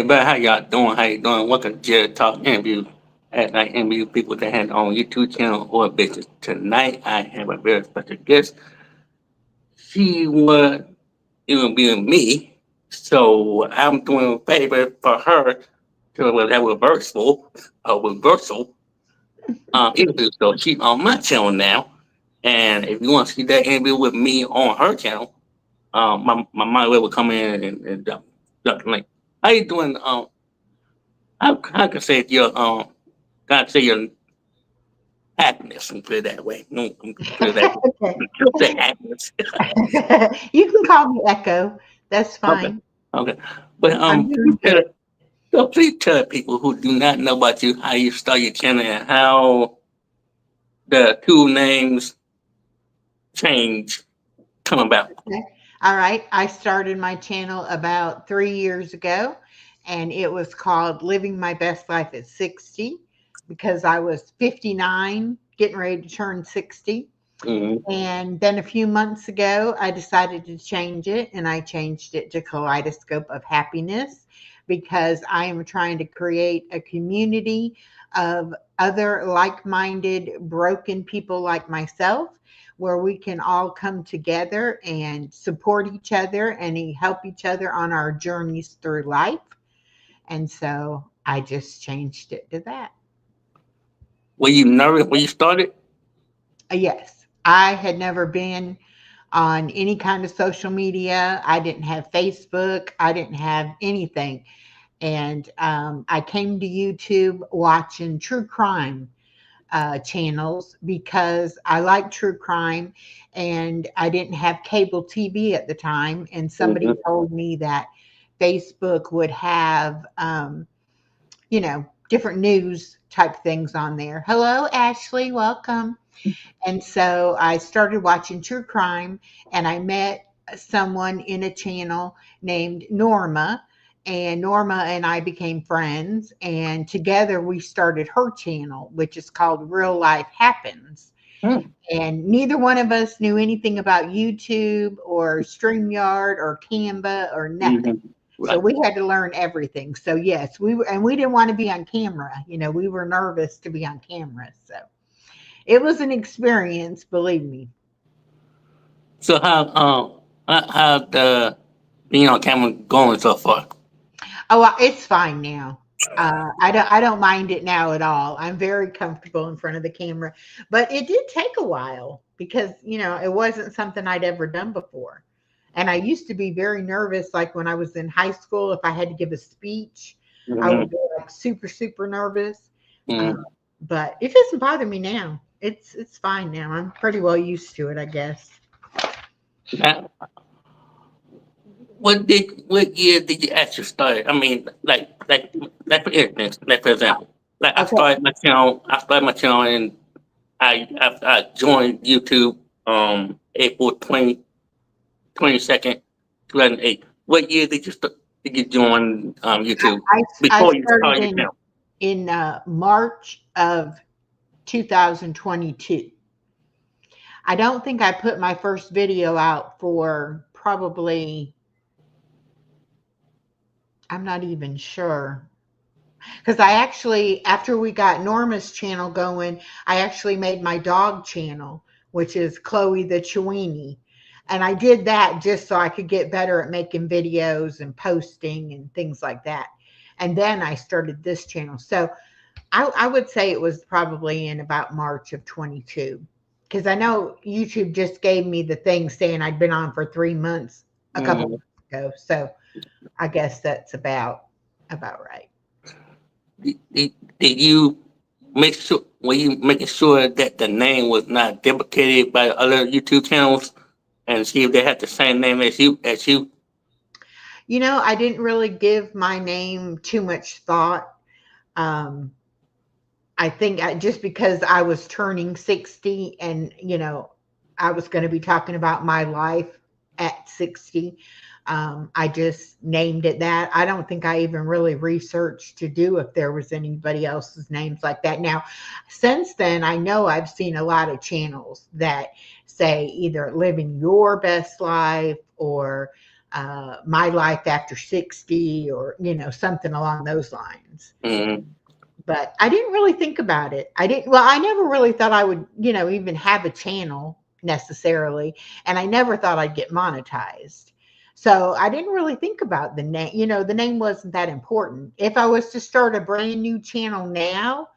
everybody, how y'all doing? How you doing? Welcome to Jarrett Talk interview. As I interview people that have on YouTube channel or business. Tonight, I have a very special guest. She was interviewing me, so I'm doing a favor for her to that reversal interview. So she's on my channel now, and if you want to see that interview with me on her channel, my moderator will come in and drop the link. How you doing? I can say your God say your happiness and put it that way. No, put it that way. Okay. Don't say happiness. You can call me Echo. That's Okay, fine. okay. But I'm doing good. please tell people who do not know about you how you start your channel and how the two names change come about. Okay. All right. I started my channel about 3 years ago, and it was called Living My Best Life at 60 because I was 59, getting ready to turn 60. Mm-hmm. And then a few months ago, I decided to change it, and I changed it to Kaleidoscope of Happiness because I am trying to create a community of other like minded, broken people like myself where we can all come together and support each other and help each other on our journeys through life. And so I just changed it to that. Were you nervous when you started? Yes, I had never been on any kind of social media. I didn't have Facebook. I didn't have anything. And I came to YouTube watching true crime channels because I like true crime and I didn't have cable TV at the time. And somebody Mm-hmm. told me that Facebook would have, different news type things on there. Hello, Ashley. Welcome. And so I started watching true crime and I met someone in a channel named Norma. And Norma and I became friends. And together we started her channel, which is called Real Life Happens. And neither one of us knew anything about YouTube or StreamYard or Canva or nothing. Mm-hmm. So Right. we had to learn everything. So yes, we were, and we didn't want to be on camera. We were nervous to be on camera. So it was an experience, believe me. So how the being on camera going so far? Oh, it's fine now. I don't mind it now at all. I'm very comfortable in front of the camera, but it did take a while because it wasn't something I'd ever done before, and I used to be very nervous. Like when I was in high school, if I had to give a speech, I would Mm-hmm. be like super super nervous. Uh, Mm-hmm. but it doesn't bother me now. It's fine now. I'm pretty well used to it, I guess. Now, what year did you actually start? I mean, like for instance, like for example, like Okay. I started my channel and I joined YouTube April 22nd, 2008. What year did you join YouTube I before you started started your in channel? March of 2022. I don't think I put my first video out for probably, I'm not even sure. Because I actually, after we got Norma's channel going, I actually made my dog channel, which is Chloe the Chiweenie. And I did that just so I could get better at making videos and posting and things like that. And then I started this channel. So I would say it was probably in about March of 22 because I know YouTube just gave me the thing saying I'd been on for 3 months a couple Mm. months ago. So I guess that's about right. Did you make sure were you making sure that the name was not duplicated by other YouTube channels and see if they had the same name as you? I didn't really give my name too much thought. Um, I think just because I was turning 60 and, I was going to be talking about my life at 60, I just named it that. I don't think I even really researched to do if there was anybody else's names like that. Now, since then, I know I've seen a lot of channels that say either living your best life or My Life After 60 or, something along those lines. Mm-hmm. But I didn't really think about it. I never really thought I would, even have a channel necessarily. And I never thought I'd get monetized. So I didn't really think about the name. The name wasn't that important. If I was to start a brand new channel now,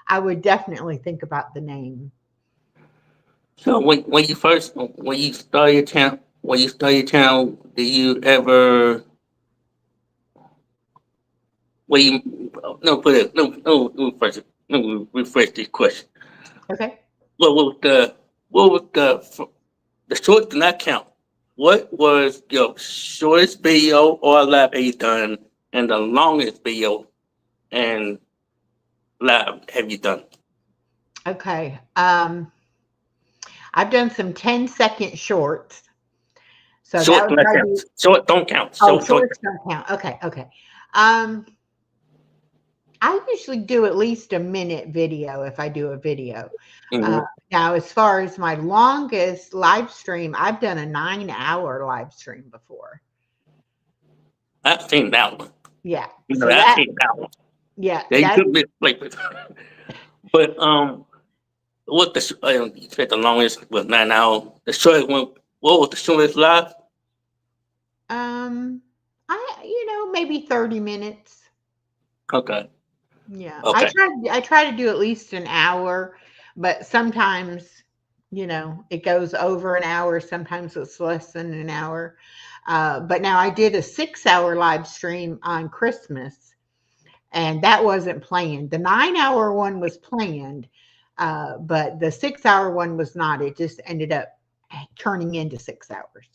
I would definitely think about the name. So when you start your channel, do you ever when you no put it no refresh it no refresh this question. Okay. What was the short did not count? What was your shortest video or live have you done, and the longest video and live have you done? Okay. I've done some 10-second shorts. So that Short would do not probably count. be, Short don't count. oh, Short don't shorts don't count. Okay. Okay. Um, I usually do at least a minute video if I do a video. count. Uh, Now, as far as my longest live stream, I've done a 9-hour live stream before. I've seen that one. Yeah. You know, So I've seen that one. yeah, They that, could be like, but what the you said the longest was 9 hours. The shortest one, what was the shortest live? um, maybe 30 minutes. Okay, Yeah. I okay. try, I try to do at least an hour, but sometimes, it goes over an hour. Sometimes it's less than an hour. But now I did a 6-hour live stream on Christmas, and that wasn't planned. The 9-hour one was planned, but the 6-hour one was not. It just ended up turning into 6 hours.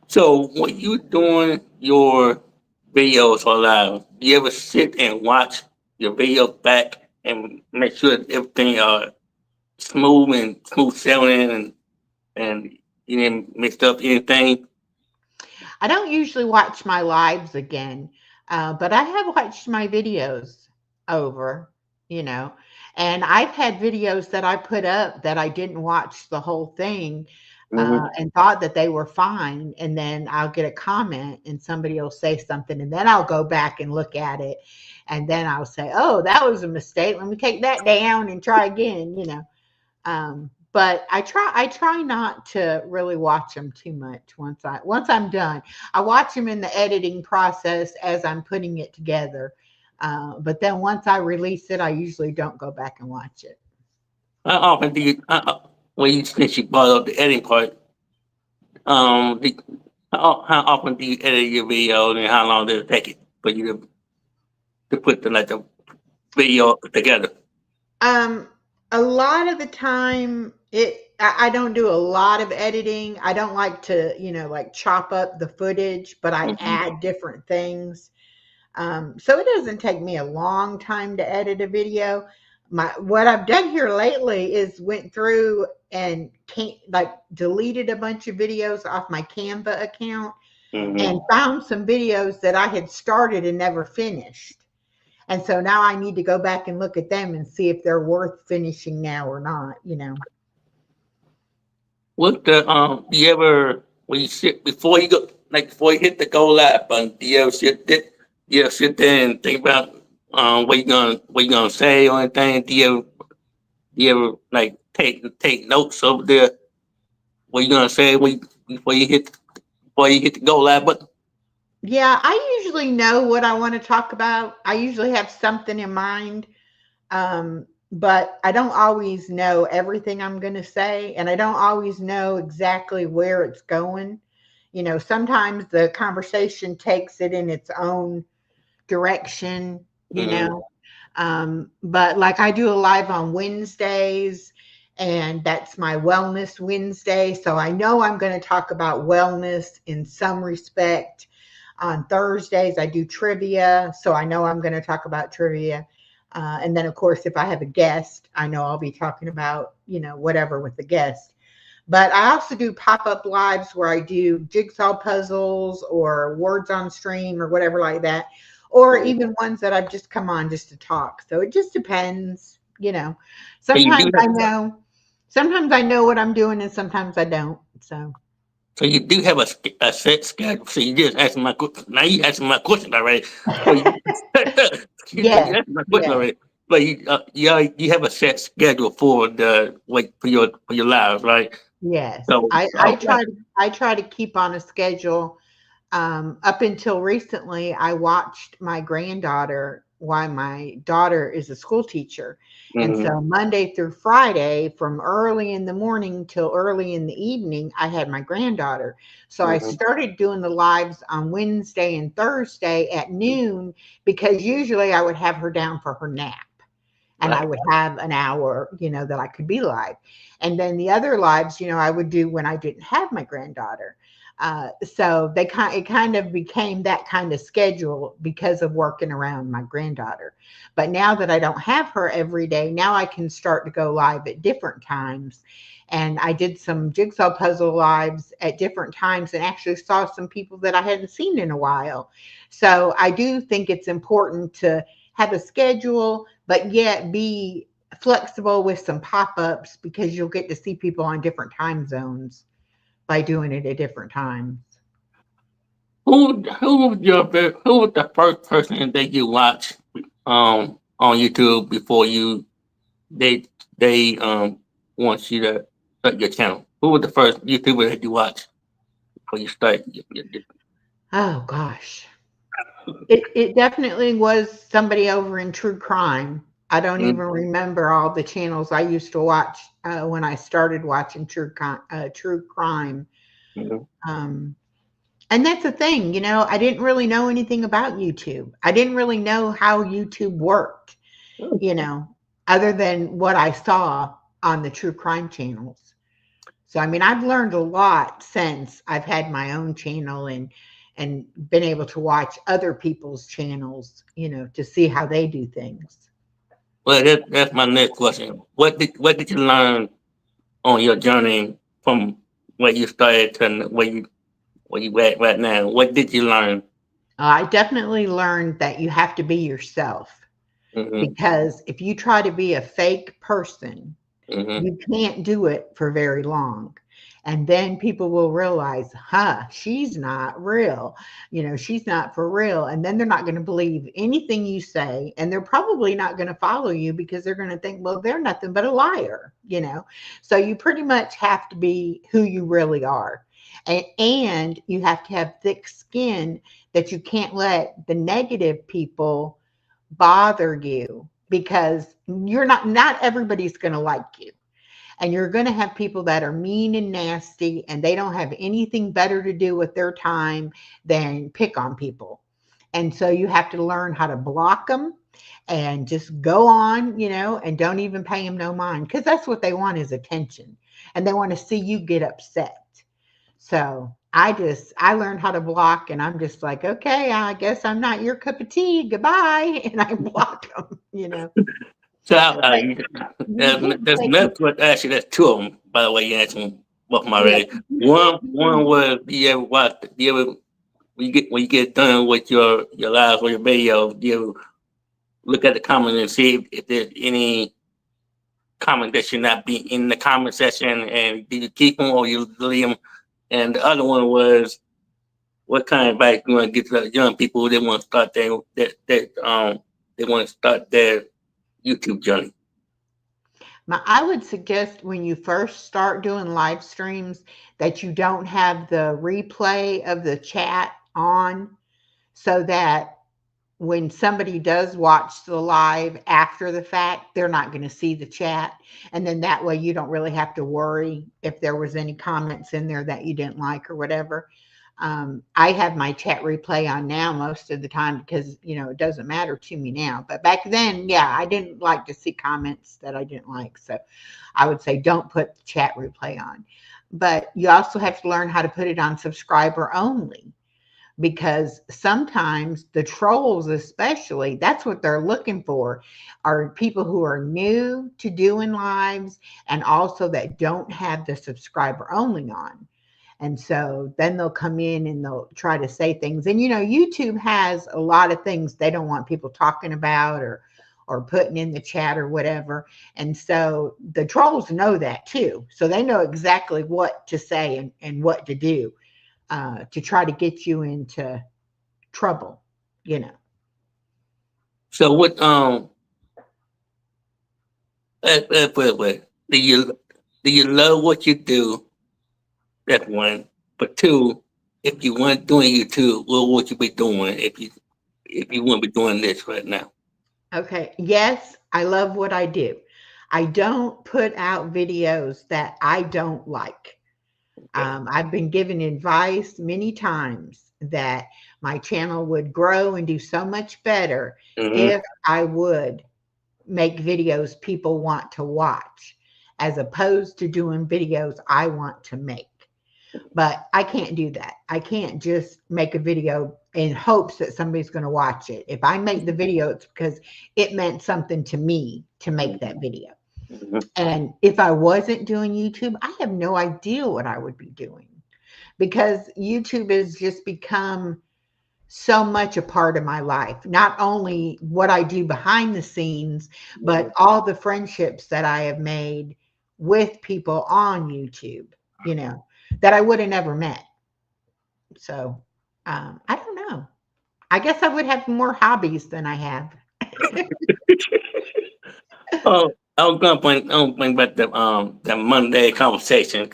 So when you doing your videos or live, do you ever sit and watch your videos back and make sure that everything smooth sailing and you didn't mix up anything? I don't usually watch my lives again, but I have watched my videos over, you know, and I've had videos that I put up that I didn't watch the whole thing Mm-hmm. and thought that they were fine. And then I'll get a comment and somebody will say something, and then I'll go back and look at it. And then I'll say, oh, that was a mistake. Let me take that down and try again. But I try not to really watch them too much once I'm done. I watch them in the editing process as I'm putting it together. But then once I release it, I usually don't go back and watch it. How often do you, when you since you brought up the editing part, do, how often do you edit your videos and how long does it take it for you to put the video together? Um, a lot of the time, I don't do a lot of editing. I don't like to, like chop up the footage, but I Mm-hmm. add different things. So it doesn't take me a long time to edit a video. What I've done here lately is went through and like deleted a bunch of videos off my Canva account and Mm-hmm. found some videos that I had started and never finished. And so now I need to go back and look at them and see if they're worth finishing now or not. What the do you ever when you sit before you go like before you hit the go live button, do you ever sit there and think about what you gonna say or anything? Do you ever like take notes over there what you gonna say before you hit the go live button? Yeah, I usually know what I want to talk about. I usually have something in mind. But I don't always know everything I'm going to say, and I don't always know exactly where it's going. Sometimes the conversation takes it in its own direction, you Mm-hmm. know. But like I do a live on Wednesdays, and that's my Wellness Wednesday. So I know I'm going to talk about wellness in some respect. On Thursdays, I do trivia. So I know I'm going to talk about trivia. And then, of course, if I have a guest, I know I'll be talking about, whatever with the guest. But I also do pop up lives where I do jigsaw puzzles or words on stream or whatever like that, or even ones that I've just come on just to talk. So it just depends. So you Sometimes do I have know, sometimes I know what I'm doing and sometimes I don't. So So you do have a set schedule. So you just asking now you asking my question already. So you, you Yes, asking my question yes, already. But you have a set schedule for the like for your lives, right? yes. So I okay. try to keep on a schedule. Up until recently, I watched my granddaughter while my daughter is a school teacher. And Mm-hmm, so Monday through Friday, from early in the morning till early in the evening, I had my granddaughter. So I mm-hmm, started doing the lives on Wednesday and Thursday at noon because usually I would have her down for her nap and I right. would have an hour, that I could be live. And then the other lives, I would do when I didn't have my granddaughter. So it kind of became that kind of schedule because of working around my granddaughter. But now that I don't have her every day, now I can start to go live at different times. And I did some jigsaw puzzle lives at different times and actually saw some people that I hadn't seen in a while. So I do think it's important to have a schedule, but yet be flexible with some pop ups because you'll get to see people on different time zones by doing it at different times. Who was the first person that you watched on YouTube before they want you to start your channel? Who was the first YouTuber that you watched before you start Oh gosh. It definitely was somebody over in true crime. I don't even Mhm, remember all the channels I used to watch when I started watching true crime. mhm. Um, and that's the thing, I didn't really know anything about YouTube. I didn't really know how YouTube worked, you know, other than what I saw on the true crime channels. So I mean, I've learned a lot since I've had my own channel and been able to watch other people's channels, to see how they do things. Well, that's my next question. What did you learn on your journey from where you started to where you at right now? What did you learn? I definitely learned that you have to be yourself Mm-hmm, because if you try to be a fake person, mm-hmm. you can't do it for very long. And then people will realize, she's not real. She's not for real. And then they're not going to believe anything you say. And they're probably not going to follow you because they're going to think, well, they're nothing but a liar. So you pretty much have to be who you really are. And you have to have thick skin that you can't let the negative people bother you because not everybody's going to like you, and you're going to have people that are mean and nasty and they don't have anything better to do with their time than pick on people. And so you have to learn how to block them and just go on, and don't even pay them no mind because that's what they want is attention, and they want to see you get upset. So I learned how to block, and I'm just like, okay, I guess I'm not your cup of tea. Goodbye, and I block them. So But you can't there's take another question. Actually, there's two of them. By the way, you answered both of them yeah, already. One was do you ever watch? Do you ever when you get done with your lives or your video? Do you ever look at the comments and see if there's any comment that should not be in the comment section, and do you keep them or you delete them? And the other one was what kind of advice you want to give to the young people that want to start they want to start their YouTube journey. I would suggest when you first start doing live streams that you don't have the replay of the chat on so that when somebody does watch the live after the fact, they're not going to see the chat. And then that way you don't really have to worry if there was any comments in there that you didn't like or whatever. I have my chat replay on now most of the time because, it doesn't matter to me now. But back then, yeah, I didn't like to see comments that I didn't like. So I would say don't put the chat replay on. But you also have to learn how to put it on subscriber only because sometimes the trolls, especially, that's what they're looking for, are people who are new to doing lives and also that don't have the subscriber only on. And so then they'll come in and they'll try to say things. And YouTube has a lot of things they don't want people talking about or putting in the chat or whatever. And so the trolls know that too. So they know exactly what to say and what to do to try to get you into trouble, you know. So what put it way, do you love what you do? That's one. But two, if you weren't doing YouTube, what would you be doing if you wouldn't be doing this right now? Okay. Yes, I love what I do. I don't put out videos that I don't like. Okay. I've been given advice many times that my channel would grow and do so much better Mm-hmm. if I would make videos people want to watch, as opposed to doing videos I want to make. But I can't do that. I can't just make a video in hopes that somebody's going to watch it. If I make the video, it's because it meant something to me to make that video. Mm-hmm. And if I wasn't doing YouTube, I have no idea what I would be doing, because YouTube has just become so much a part of my life. Not only what I do behind the scenes, but all the friendships that I have made with people on YouTube, you know, that I would have never met. So I don't know. I guess I would have more hobbies than I have. Oh, I was bring back the Monday conversation.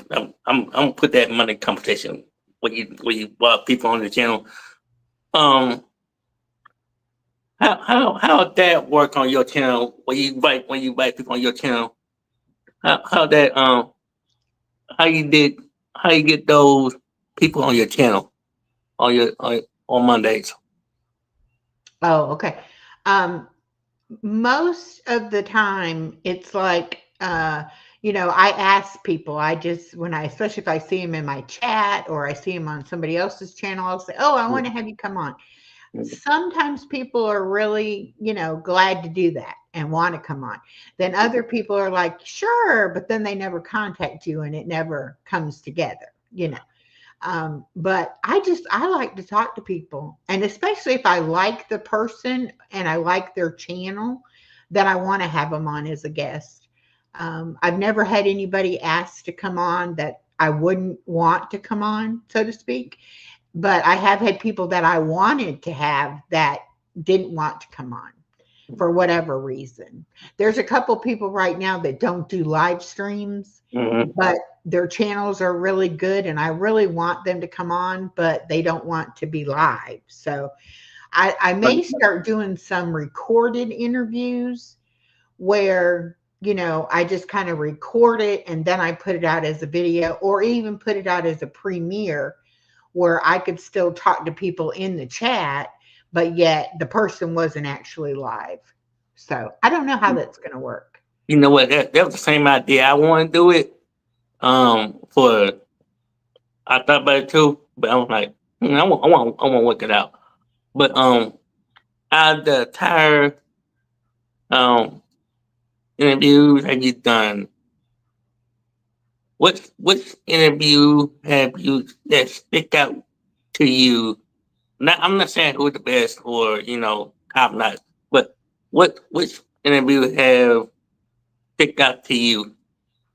I'm gonna put that Monday conversation where you brought people on the channel. Um, how that work on your channel when you invite people on your channel? How that how you did how you get those people on your channel on Mondays? Oh, okay. Um, Most of the time it's like I ask people. I just when I especially if I see them in my chat or I see them on somebody else's channel, I'll say, oh, I want to have you come on. Sometimes people are really glad to do that and want to come on. Then other people are like, sure, but then they never contact you and it never comes together. But I like to talk to people, and especially if I like the person and I like their channel, then I want to have them on as a guest. I've never had anybody ask to come on that I wouldn't want to come on, so to speak. But I have had people that I wanted to have that didn't want to come on for whatever reason. There's a couple people right now that don't do live streams, Mm-hmm. but their channels are really good and I really want them to come on, but they don't want to be live. So I may start doing some recorded interviews where, I just kind of record it and then I put it out as a video, or even put it out as a premiere where I could still talk to people in the chat, but yet the person wasn't actually live. So I don't know how that's going to work. You know what? That was the same idea. I want to do it. For I thought about it too, but I was like, I want to work it out. But out of the entire um interviews have you done? Which interview have you that stick out to you? Not, I'm not saying who's the best or top notch, but which interview have stick out to you?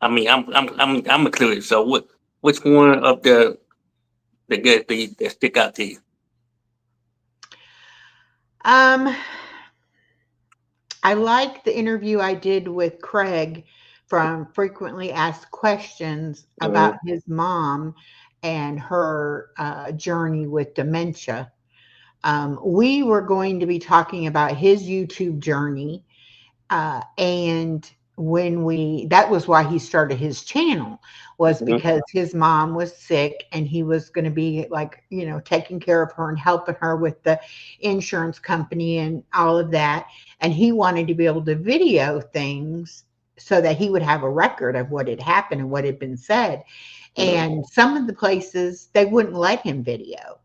I mean, I'm curious. So which one of the good things that stick out to you? Um, I like the interview I did with Craig from Frequently Asked Questions Mm-hmm. about his mom and her journey with dementia. We were going to be talking about his YouTube journey. And that was why he started his channel, was Mm-hmm. because his mom was sick and he was going to be like, taking care of her and helping her with the insurance company and all of that. And he wanted to be able to video things so that he would have a record of what had happened and what had been said. And some of the places they wouldn't let him video.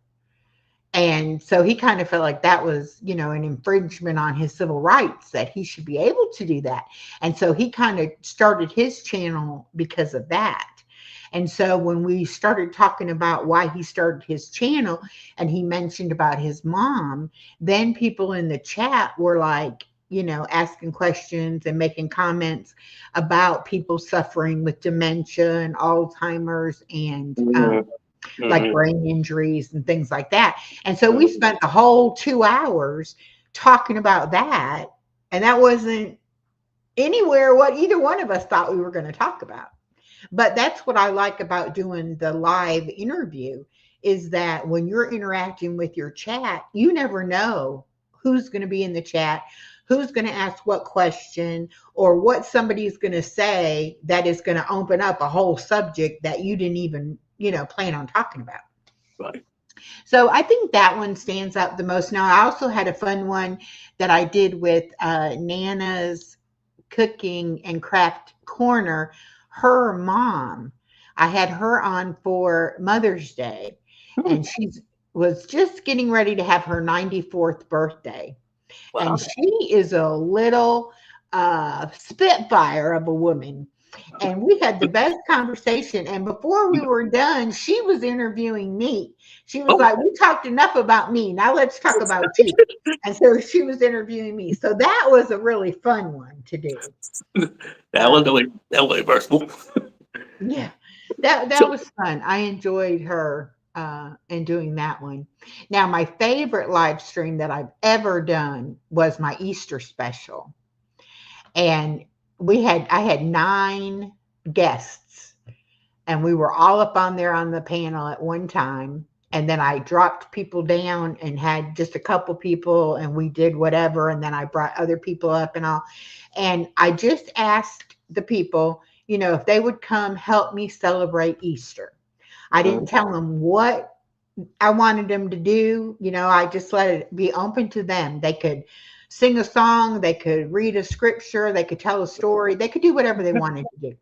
And so he kind of felt like that was, an infringement on his civil rights, that he should be able to do that. And so he kind of started his channel because of that. And so when we started talking about why he started his channel and he mentioned about his mom, then people in the chat were like, asking questions and making comments about people suffering with dementia and Alzheimer's and Mm-hmm. like Mm-hmm. brain injuries and things like that. And so we Mm-hmm. spent the whole 2 hours talking about that. And that wasn't anywhere what either one of us thought we were going to talk about. But that's what I like about doing the live interview is that when you're interacting with your chat, you never know who's going to be in the chat, who's going to ask what question, or what somebody's going to say that is going to open up a whole subject that you didn't even, plan on talking about. Right. So I think that one stands out the most. Now, I also had a fun one that I did with Nana's Cooking and Craft Corner. Her mom, I had her on for Mother's Day, Hmm. and she was just getting ready to have her 94th birthday. And Wow. she is a little spitfire of a woman. And we had the best conversation. And before we were done, she was interviewing me. She was Oh, like, "We talked enough about me. Now let's talk about you." And so she was interviewing me. So that was a really fun one to do. that was the Um, way. That was versatile. yeah, that So, was fun. I enjoyed her in doing that one. Now, my favorite live stream that I've ever done was my Easter special. And I had 9 guests, and we were all up on there on the panel at one time. And then I dropped people down and had just a couple people, and we did whatever. And then I brought other people up and all. And I just asked the people, if they would come help me celebrate Easter. I didn't mhm. tell them what I wanted them to do. I just let it be open to them. They could sing a song, they could read a scripture, they could tell a story, they could do whatever they wanted to do.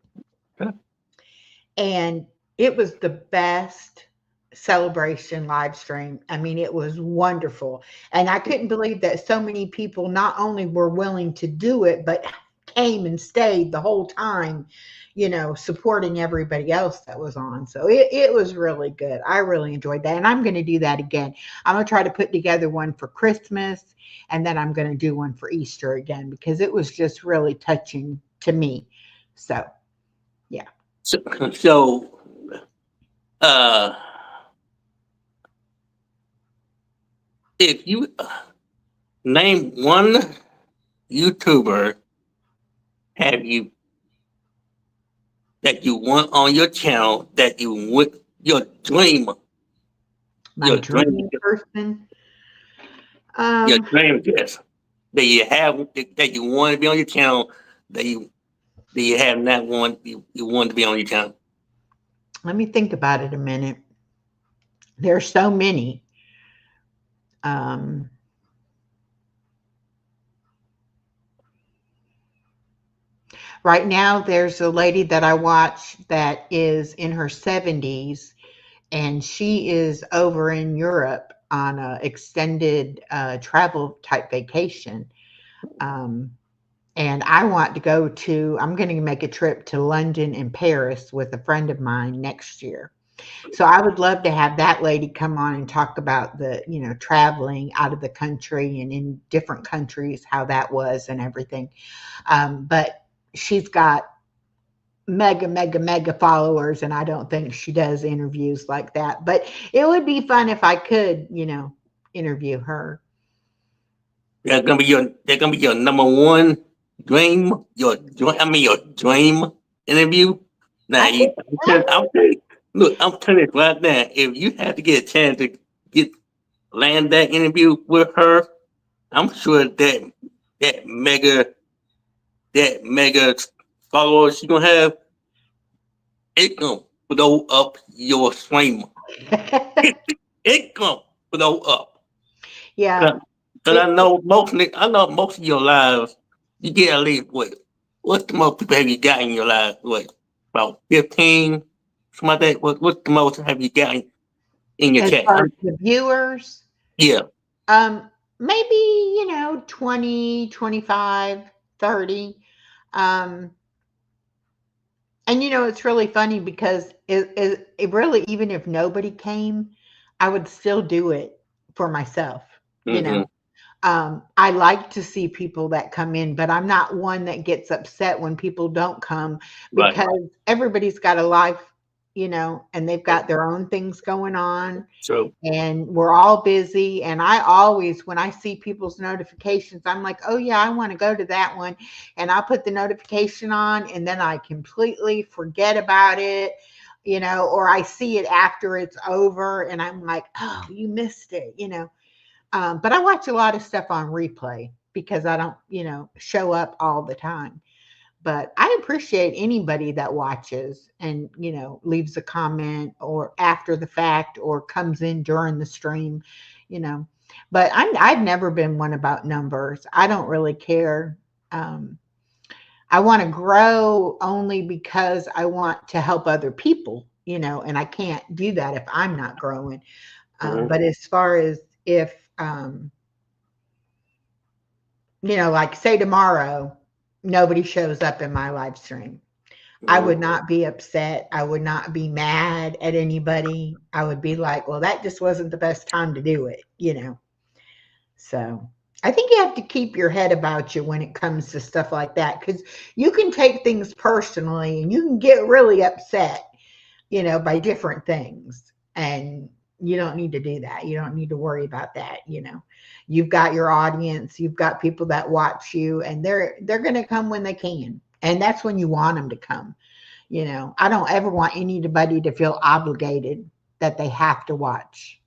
And it was the best celebration live stream. I mean, it was wonderful. And I couldn't believe that so many people not only were willing to do it, but came and stayed the whole time, supporting everybody else that was on. So it was really good. I really enjoyed that. And I'm going to do that again. I'm going to try to put together one for Christmas, and then I'm going to do one for Easter again because it was just really touching to me. So, yeah. So, so uh, if you name one YouTuber have you that you want on your channel that you would My your dream dream person. your Um, dream guest that you have that you want to be on your channel that you have not want you want to be on your channel. Let me think about it a minute. There's so many. Um, right now, there's a lady that I watch that is in her 70s, and she is over in Europe on a extended travel type vacation. Um, and I want to go to. I'm going to make a trip to London and Paris with a friend of mine next year. So I would love to have that lady come on and talk about the, traveling out of the country and in different countries, how that was and everything. But she's got mega, mega, mega followers, and I don't think she does interviews like that. But it would be fun if I could, interview her. They're gonna be your number one your dream interview. Now I think, I'm telling you right now, if you had to get a chance to get land that interview with her, I'm sure that mega that mega followers she gonna have, it gonna blow up your stream. It, it gonna blow up. yeah, Cause it, I know most of your lives, you get at least what's the most people have you got in your life? What, about 15? Something like that. What's the most have you got in your as chat? far as the viewers, Yeah. maybe, 20, 25, 30. Um, and it's really funny because it really, even if nobody came, I would still do it for myself, you Mm-hmm. know. I like to see people that come in, but I'm not one that gets upset when people don't come Right. because everybody's got a life, and they've got their own things going on, So, and we're all busy. And I always, when I see people's notifications, I'm like, oh yeah, I want to go to that one. And I'll put the notification on and then I completely forget about it, or I see it after it's over and I'm like, oh, you missed it, but I watch a lot of stuff on replay because I don't, show up all the time. But I appreciate anybody that watches and, leaves a comment or after the fact or comes in during the stream, you know. But I've never been one about numbers. I don't really care. Um, I want to grow only because I want to help other people, and I can't do that if I'm not growing. mhm, But as far as if, like say tomorrow, nobody shows up in my live stream, I mhm. would not be upset. I would not be mad at anybody. I would be like, well, that just wasn't the best time to do it. So I think you have to keep your head about you when it comes to stuff like that because you can take things personally and you can get really upset, by different things. And you don't need to do that. You don't need to worry about that. You've got your audience, you've got people that watch you, and they're going to come when they can. And that's when you want them to come. I don't ever want anybody to feel obligated that they have to watch,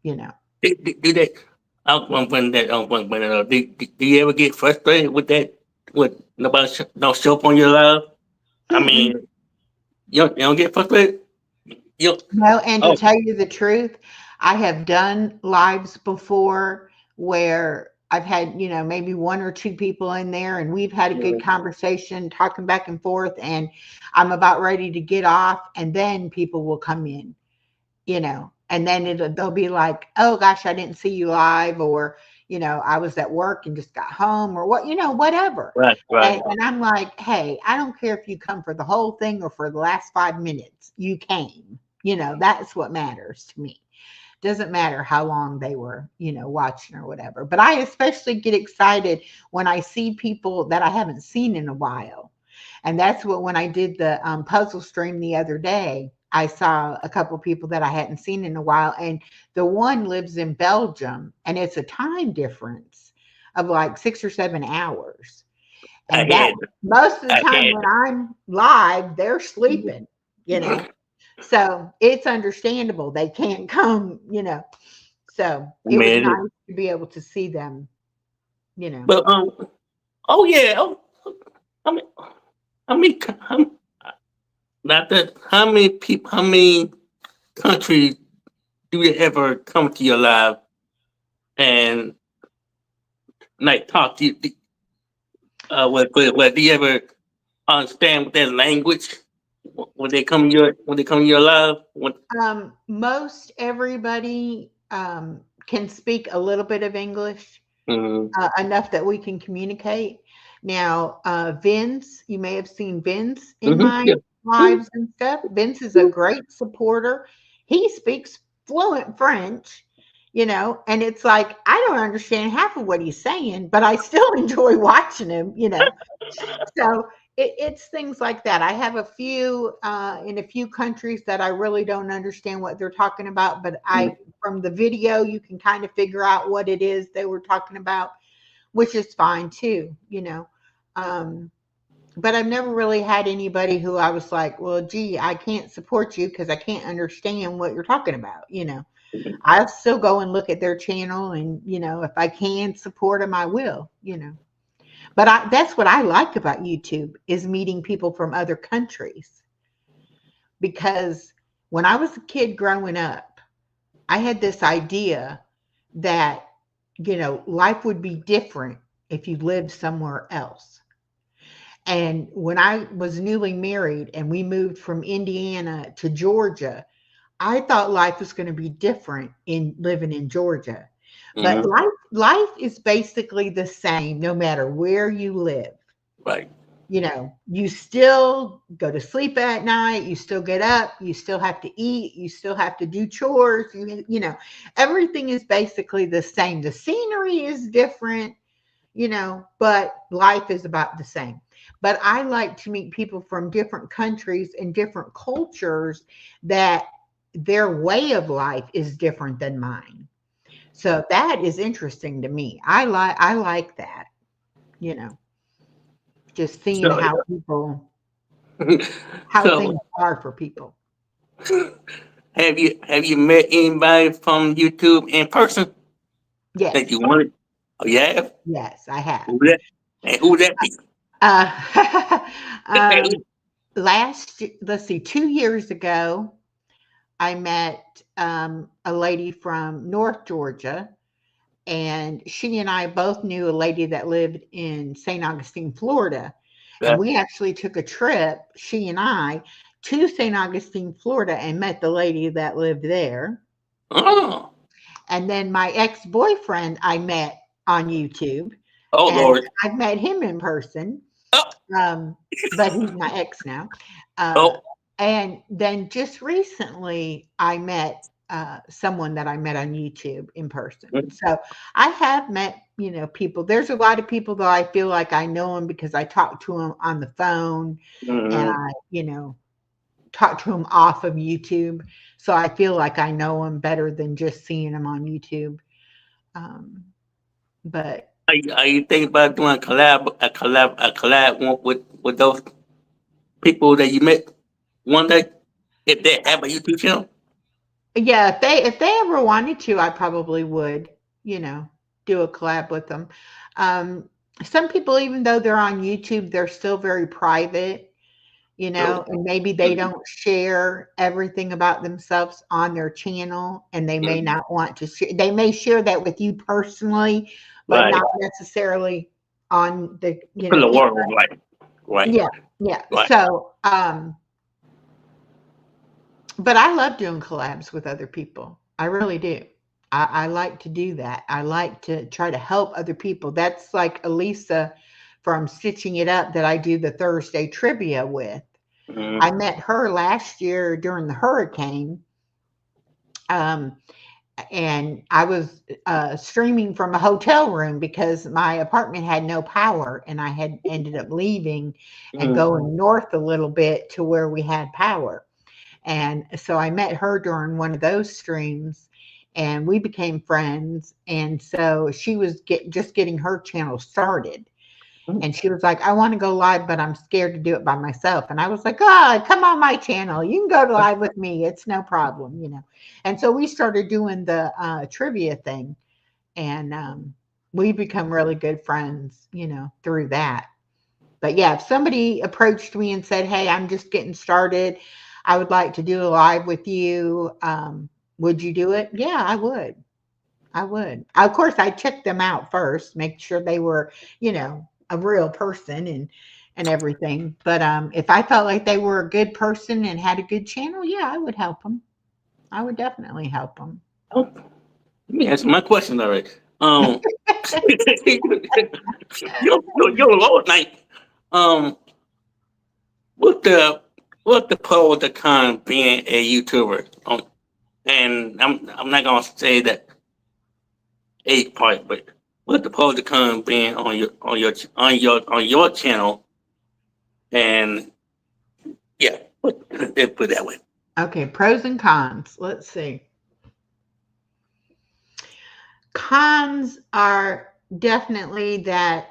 you know. Do they? When that do you ever get frustrated with that? With nobody don't show up on your live? I Mm-mm. mean, you don't get frustrated. You No, and to oh tell you the truth, I have done lives before where I've had, maybe one or two people in there and we've had a good mhm, conversation, talking back and forth, and I'm about ready to get off, and then people will come in, and then they'll be like, oh gosh, I didn't see you live, or, I was at work and just got home, or whatever. right, right, And I'm like, hey, I don't care if you come for the whole thing or for the last 5 minutes, you came. That's what matters to me. Doesn't matter how long they were, watching or whatever. But I especially get excited when I see people that I haven't seen in a while. And that's what, when I did the puzzle stream the other day, I saw a couple people that I hadn't seen in a while. And the one lives in Belgium, and it's a time difference of like 6 or 7 hours. I And that had most of the I time had when I'm live, they're sleeping, you know. So it's understandable. They can't come. So it was man, nice to be able to see them. but oh yeah, I mean, I mean, not that how many countries do they ever come to your live and like talk to you? Where do you ever understand their language when they come to your live? Most everybody can speak a little bit of English, Mhm, enough that we can communicate. Now, Vince, you may have seen Vince in mhm, my yeah, mhm, lives and stuff. Vince is a great supporter. He speaks fluent French, and it's like I don't understand half of what he's saying, but I still enjoy watching him. So it's things like that. I have a few in a few countries that I really don't understand what they're talking about, but mhm. I from the video you can kind of figure out what it is they were talking about, which is fine too. Um, but I've never really had anybody who I was like, well, gee, I can't support you because I can't understand what you're talking about. I'll still go and look at their channel, and if I can support them, I will. But that's what I like about YouTube is meeting people from other countries, because when I was a kid growing up, I had this idea that life would be different if you lived somewhere else. And when I was newly married and we moved from Indiana to Georgia, I thought life was going to be different in living in Georgia. But Mhm. life is basically the same no matter where you live. Right. You still go to sleep at night, you still get up, you still have to eat, you still have to do chores, everything is basically the same. The scenery is different, but life is about the same. But I like to meet people from different countries and different cultures that their way of life is different than mine. So that is interesting to me. I like that, you know, just seeing So, how so things are for people. have you met anybody from YouTube in person that you Yes. wanted? Oh, you have? Yes, I have. Who that? And who that be? Uh, um, let's see, 2 years ago, I met a lady from North Georgia, and she and I both knew a lady that lived in St. Augustine, Florida. And Yeah. we actually took a trip, she and I, to St. Augustine, Florida, and met the lady that lived there. Oh, And then my ex boyfriend I met on YouTube, oh and Lord. I've met him in person. Oh, Um, but he's my ex now. Uh, oh, and then just recently, I met someone that I met on YouTube in person. So I have met, people. There's a lot of people that I feel like I know them because I talk to them on the phone, and mm-hmm. talk to them off of YouTube. So I feel like I know them better than just seeing them on YouTube. Um, but Are you thinking about doing a collab with those people that you met one day? If they have a YouTube channel? Yeah, if they ever wanted to, I probably would, you know, do a collab with them. Um, some people, even though they're on YouTube, they're still very private, True. and maybe they Mm-hmm. don't share everything about themselves on their channel, and they may Mm-hmm. not want to share. They may share that with you personally, but Right. not necessarily on the, For the world, right. Right. yeah, yeah. Right. So, but I love doing collabs with other people. I really do. I like to do that. I like to try to help other people. That's like Elisa from Stitching It Up that I do the Thursday trivia with. I Mm-hmm. met her last year during the hurricane. Um, and I was streaming from a hotel room because my apartment had no power, and I had ended up leaving and Mm-hmm. going north a little bit to where we had power. And so I met her during one of those streams, and we became friends. And so she was just getting her channel started. And she was like, I want to go live, but I'm scared to do it by myself. And I was like, oh, come on my channel. You can go live with me. It's no problem. And so we started doing the trivia thing. And we become really good friends, through that. But yeah, if somebody approached me and said, "Hey, I'm just getting started. I would like to do a live with you. Would you do it?" Yeah, I would. I would. Of course, I'd check them out first, make sure they were, a real person and everything. But if I felt like they were a good person and had a good channel, yeah, I would help them. I would definitely help them. Oh, let me answer my question already. Yo, Lord, night. Um, what the what the pro with the con being a YouTuber? And I'm not gonna say that a part, but what the pro with the con being on your channel? And yeah, put it that way. Okay, pros and cons. Let's see. Cons are definitely that,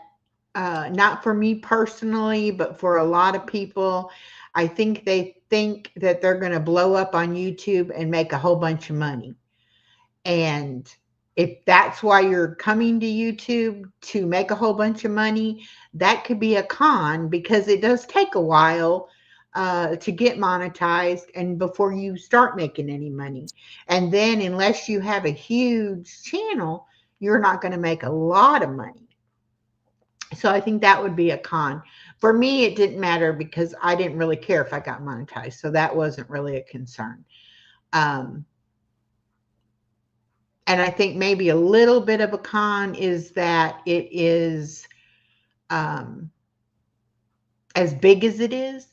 not for me personally, but for a lot of people, I think they think that they're going to blow up on YouTube and make a whole bunch of money. And if that's why you're coming to YouTube to make a whole bunch of money, that could be a con because it does take a while to get monetized and before you start making any money. And then, unless you have a huge channel, you're not going to make a lot of money. So I think that would be a con. For me, it didn't matter because I didn't really care if I got monetized. So that wasn't really a concern. Um, and I think maybe a little bit of a con is that it is um, as big as it is.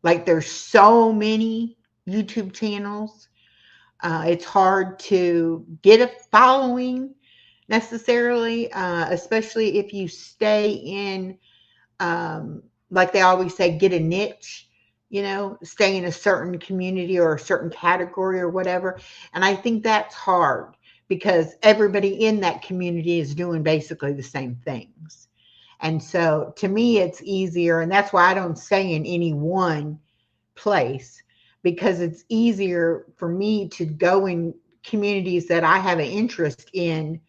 Like there's so many YouTube channels. It's hard to get a following necessarily, especially if you stay in, like they always say, get a niche, stay in a certain community or a certain category or whatever. And I think that's hard because everybody in that community is doing basically the same things. And so to me, it's easier. And that's why I don't stay in any one place, because it's easier for me to go in communities that I have an interest in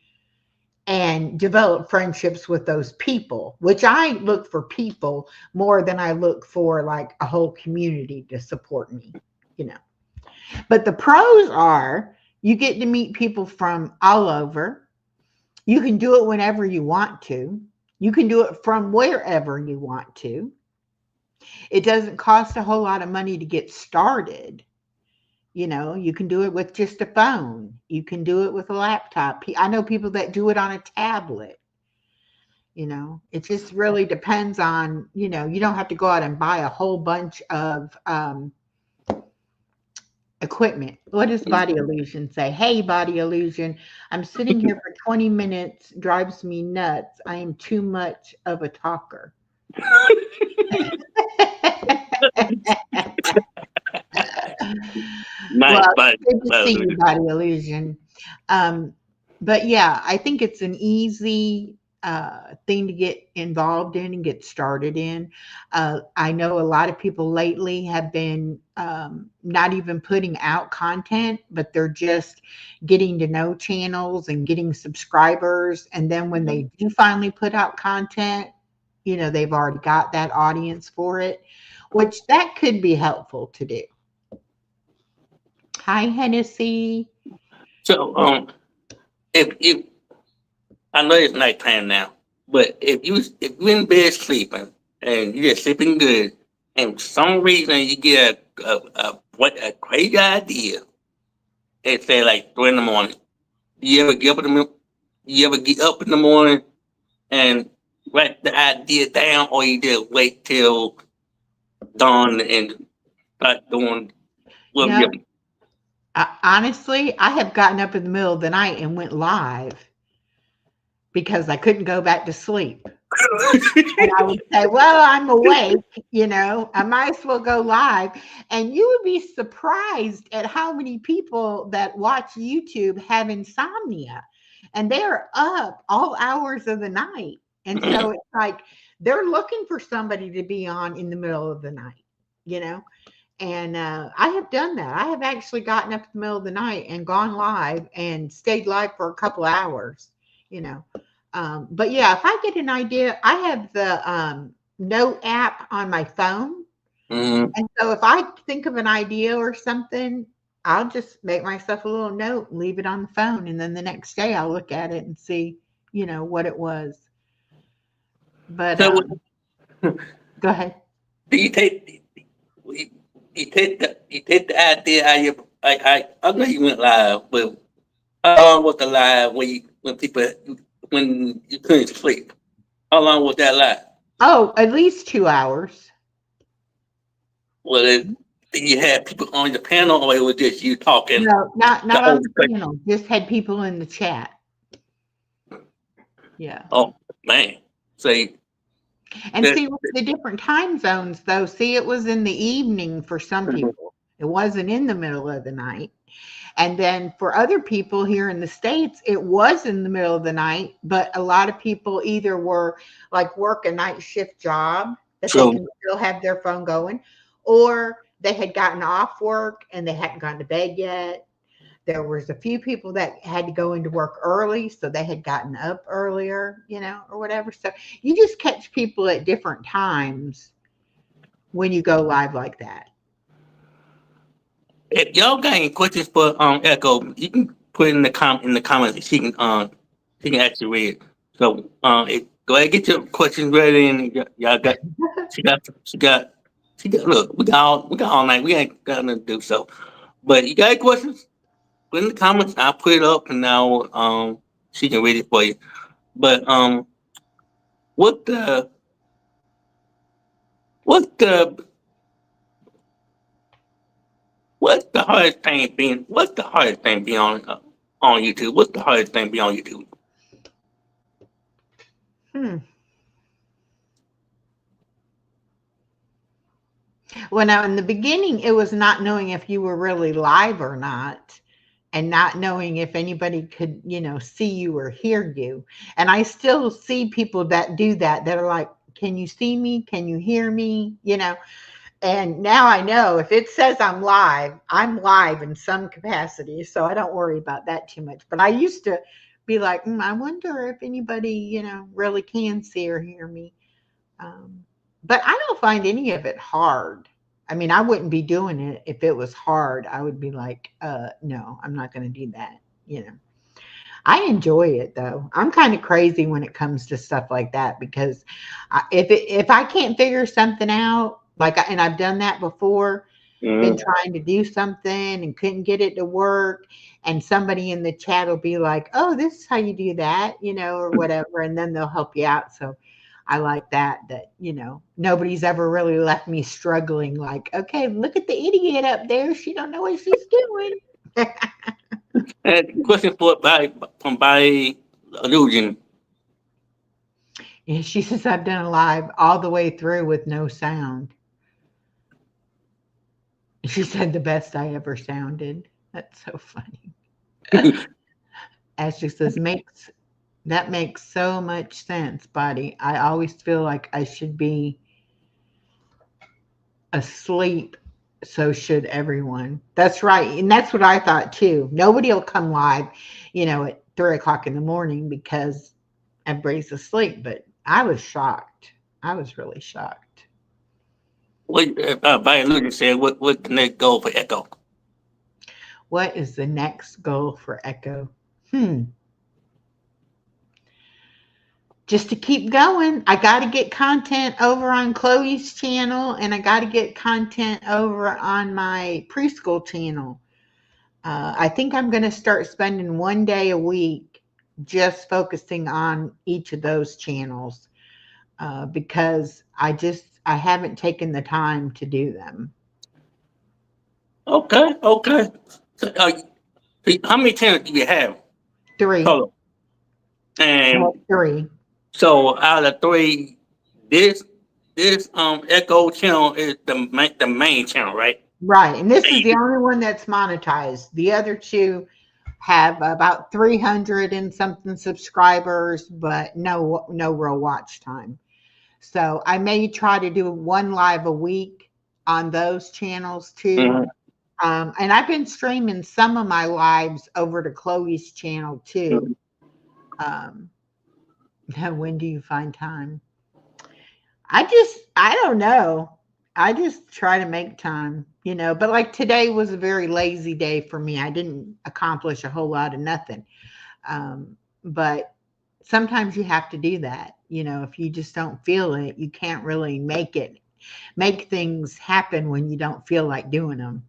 and develop friendships with those people, which I look for people more than I look for like a whole community to support me, you know. But the pros are you get to meet people from all over. You can do it whenever you want to. You can do it from wherever you want to. It doesn't cost a whole lot of money to get started. You can do it with just a phone. You can do it with a laptop. I know people that do it on a tablet. It just really depends on, you don't have to go out and buy a whole bunch of equipment. What does Body Illusion say? Hey, Body Illusion, I'm sitting here for 20 minutes, drives me nuts. I am too much of a talker. Nice, Well, but good to see you, Body Illusion. But yeah, I think it's an easy thing to get involved in and get started in. I know a lot of people lately have been not even putting out content, but they're just getting to know channels and getting subscribers. And then when they do finally put out content, they've already got that audience for it, which that could be helpful to do. Hi, Hennessy. so if you, I know it's nighttime now, but if you in bed sleeping and you're just sleeping good, and for some reason you get a crazy idea, and say like 3 in the morning, you ever get up in the you ever get up in the morning and write the idea down, or you just wait till dawn and start doing what No, you honestly, I have gotten up in the middle of the night and went live because I couldn't go back to sleep. And I would say, well, I'm awake, I might as well go live. And you would be surprised at how many people that watch YouTube have insomnia and they're up all hours of the night. And so it's like they're looking for somebody to be on in the middle of the night, you know? And I have done that. I have actually gotten up in the middle of the night and gone live and stayed live for a couple hours, you know. But yeah, if I get an idea, I have the note app on my phone. Mm-hmm. And so if I think of an idea or something, I'll just make myself a little note, leave it on the phone. And then the next day I'll look at it and see, what it was. But So go ahead. do you take the idea out of your I know you went live, but how long was the live when you couldn't sleep? How long was that live? Oh, at least 2 hours. Was it did you have people on the panel, or it was just you talking No, the not whole on the thing? panel. Just had people in the chat. Yeah. Oh man. So And that see, with the different time zones, though, see, it was in the evening for some people. It wasn't in the middle of the night. And then for other people here in the States, it was in the middle of the night, but a lot of people either were like work a night shift job that they so can still have their phone going, or they had gotten off work and they hadn't gone to bed yet. There was a few people that had to go into work early, so they had gotten up earlier, or whatever. So you just catch people at different times when you go live like that. if y'all got any questions for Echo, you can put it in the comments. She can actually read it. So go ahead, get your questions ready, and y'all got she got look, we got all night. We ain't got nothing to do, so but you got any questions? Put in the comments, I'll put it up, and now she can read it for you. But what the What the what's the hardest thing being? What's the hardest thing being on YouTube? What's the hardest thing being on YouTube? Hmm. Well, now in the beginning, it was not knowing if you were really live or not, and not knowing if anybody could, see you or hear you. And I still see people that do that, that are like, can you see me? Can you hear me? And now I know if it says I'm live in some capacity. So I don't worry about that too much. But I used to be like, I wonder if anybody, really can see or hear me. Um, but I don't find any of it hard. I mean, I wouldn't be doing it if it was hard. I would be like, no, I'm not going to do that. You know, I enjoy it though. I'm kind of crazy when it comes to stuff like that because if I can't figure something out, and I've done that before, been Mm-hmm. trying to do something and couldn't get it to work, and somebody in the chat will be like, "Oh, this is how you do that," or whatever, and then they'll help you out. So I like that nobody's ever really left me struggling. Like, okay, look at the idiot up there. She don't know what she's doing. And question for by illusion. And she says I've done a live all the way through with no sound. She said the best I ever sounded. That's so funny. Ashley says makes so much sense, buddy. I always feel like I should be asleep. So should everyone. That's right. And that's what I thought too. Nobody will come live, at 3 o'clock in the morning because everybody's asleep. But I was shocked. I was really shocked. What by illusion said? What's the next goal for Echo? What is the next goal for Echo? Hmm. Just to keep going. I got to get content over on Chloe's channel, and I got to get content over on my preschool channel. I think I'm going to start spending one day a week just focusing on each of those channels because I haven't taken the time to do them. Okay, okay. So, how many channels do you have Three. total? I have And three. so out of three, this this Echo channel is the main channel, right? Right. And this is the only one that's monetized. The other two have about 300 and something subscribers, but no real watch time. So I may try to do one live a week on those channels too. Mm-hmm. And I've been streaming some of my lives over to Chloe's channel too. Um, when do you find time? I don't know. I just try to make time, but like today was a very lazy day for me. I didn't accomplish a whole lot of nothing. But sometimes you have to do that. If you just don't feel it, you can't really make things happen when you don't feel like doing them.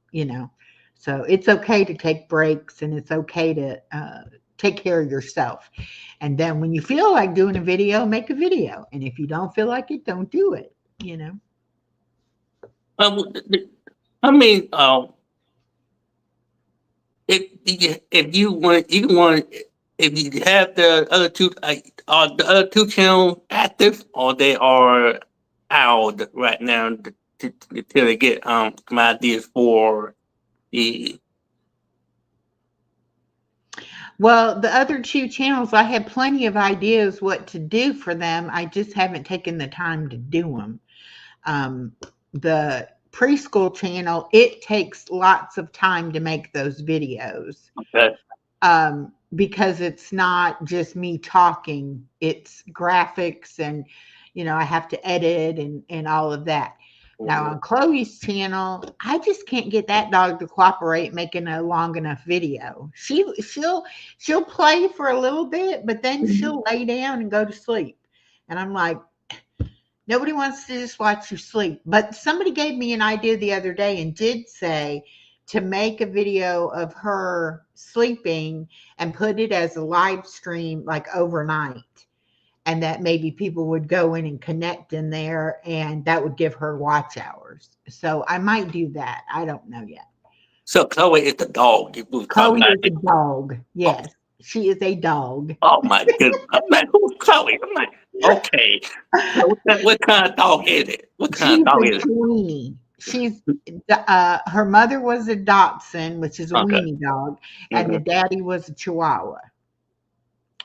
So it's okay to take breaks, and it's okay to take care of yourself. And then when you feel like doing a video, make a video. And if you don't feel like it, don't do it. Um, I mean, if you want if you have the other two, are the other two channels active or they are out right now till they get some ideas for the. Well, the other two channels, I had plenty of ideas what to do for them. I just haven't taken the time to do them. The preschool channel, it takes lots of time to make those videos Okay. because it's not just me talking, it's graphics, and I have to edit and all of that. Now on Chloe's channel, I just can't get that dog to cooperate making a long enough video. She'll play for a little bit, but then she'll lay down and go to sleep. And I'm like, nobody wants to just watch you sleep. But somebody gave me an idea the other day and did say to make a video of her sleeping and put it as a live stream like overnight. and that maybe people would go in and connect in there, and that would give her watch hours. So I might do that. I don't know yet. So Chloe is the dog you was talking Chloe about. is a dog. Oh, Yes, she is a dog. oh my goodness. I'm like, who's Chloe? I'm like, okay. So what kind of dog is it? What kind of She's dog a is it? Chiweenie. Her mother was a Dachshund, which is a Okay. weenie dog, and the Hmm. daddy was a Chihuahua.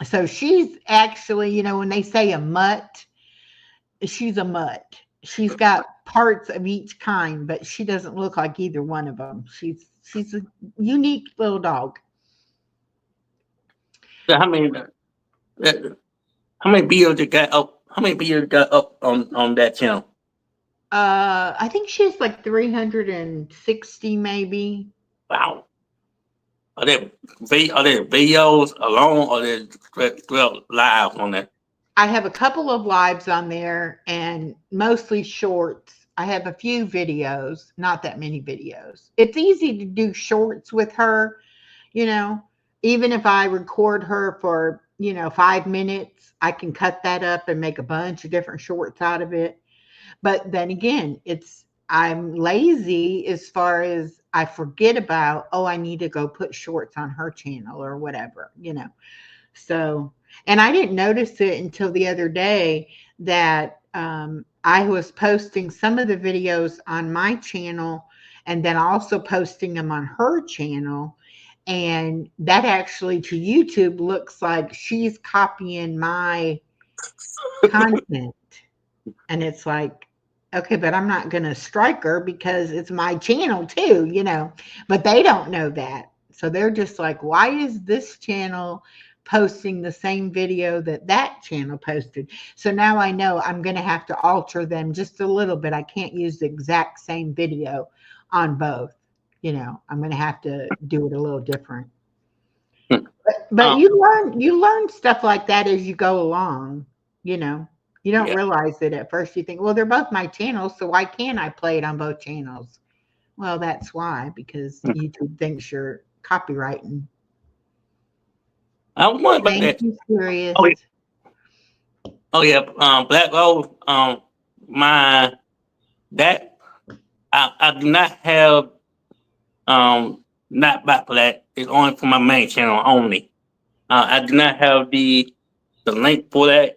So she's actually, when they say a mutt, she's a mutt. She's got parts of each kind, but she doesn't look like either one of them. She's a unique little dog. So how many videos you got up? How many videos you got up on that channel? I think she has like 360 maybe. Wow. Are there videos alone or there live on that? I have a couple of lives on there and mostly shorts. I have a few videos, not that many videos. It's easy to do shorts with her, you know, even if I record her for, 5 minutes, I can cut that up and make a bunch of different shorts out of it. But then again, I'm lazy as far as I forget about, oh, I need to go put shorts on her channel or whatever. So, and I didn't notice it until the other day that I was posting some of the videos on my channel and then also posting them on her channel. And that actually to YouTube looks like she's copying my content. And it's like, okay, but I'm not going to strike her because it's my channel too. But they don't know that. So they're just like, why is this channel posting the same video that channel posted? So now I know I'm going to have to alter them just a little bit. I can't use the exact same video on both. I'm going to have to do it a little different. But um, you learn stuff like that as you go along, you know. You don't yeah. realize it at first. You think, well, they're both my channels, so why can't I play it on both channels? Well, that's why, because YouTube thinks you're copywriting. I was wondering about Thank that. you, Sirius. Oh yeah, oh yeah. Black Gold. My that I do not have not back for that. It's only for my main channel only. I do not have the link for that.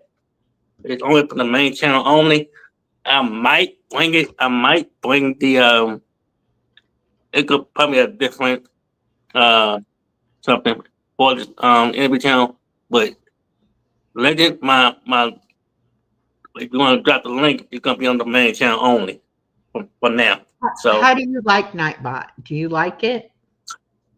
It's only for the main channel only. I might bring it. I might bring the it could probably a different uh something for the interview channel. But legend my if you want to drop the link, it's gonna be on the main channel only for now. So How do you like Nightbot? Do you like it?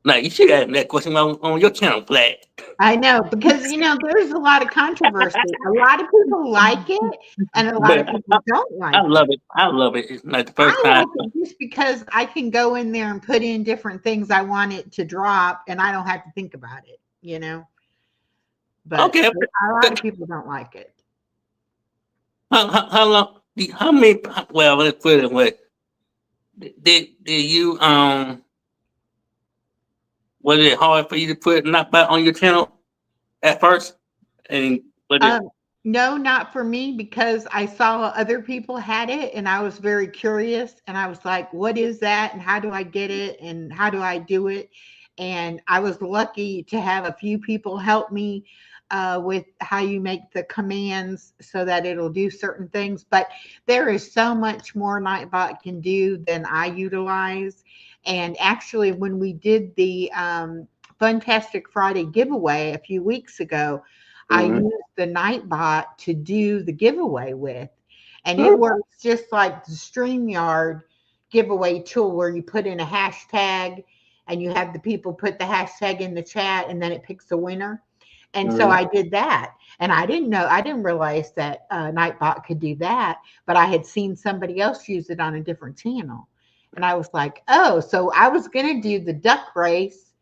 now you should have that question on your channel, Black. I know because there's a lot of controversy. A lot of people like it, and a lot But of people don't I like it. love it. I love it. It's like the first I time. like it just because I can go in there and put in different things I want it to drop, and I don't have to think about it. But Okay. a lot of people don't like it. How long? How many? Well, let's put it away. Did you was it hard for you to put Knockback on your channel at first? And was it Um, no, not for me because I saw other people had it, and I was very curious, and I was like, "What is that? And how do I get it? And how do I do it?" And I was lucky to have a few people help me with how you make the commands so that it'll do certain things. But there is so much more Nightbot can do than I utilize. And actually, when we did the Funtastic Friday giveaway a few weeks ago, I mhm. used the Nightbot to do the giveaway with. And it works just like the StreamYard giveaway tool where you put in a hashtag and you have the people put the hashtag in the chat and then it picks a winner. And so Mhm. I did that. And I didn't realize that Nightbot could do that, but I had seen somebody else use it on a different channel. And I was like, oh, so I was going to do the duck race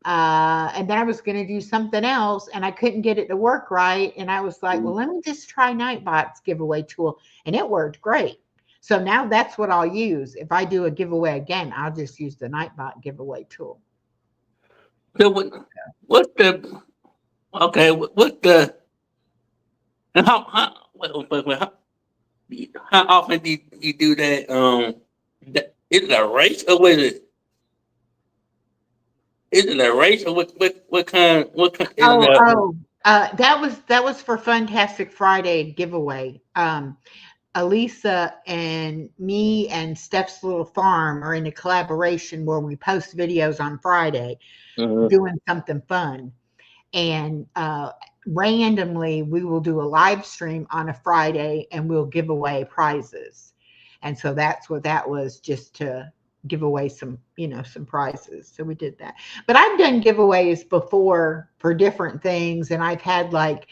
and then I was going to do something else and I couldn't get it to work right. And I was like, well, let me just try Nightbot's giveaway tool. And it worked great. So now that's what I'll use. If I do a giveaway again, I'll just use the Nightbot giveaway tool. So what's the okay? What's the And how often do you do that? Is it a race or was it? Is it a race or what kind? What kind is it? Oh, oh, that was for Funtastic Friday giveaway. Elisa and me and Steph's Little Farm are in a collaboration where we post videos on Friday Mm-hmm. doing something fun. And randomly, we will do a live stream on a Friday and we'll give away prizes. And so that's what that was, just to give away some, some prizes. So we did that. But I've done giveaways before for different things. And I've had like,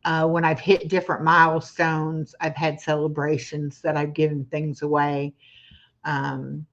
when I've hit different milestones, I've had celebrations that I've given things away. Um,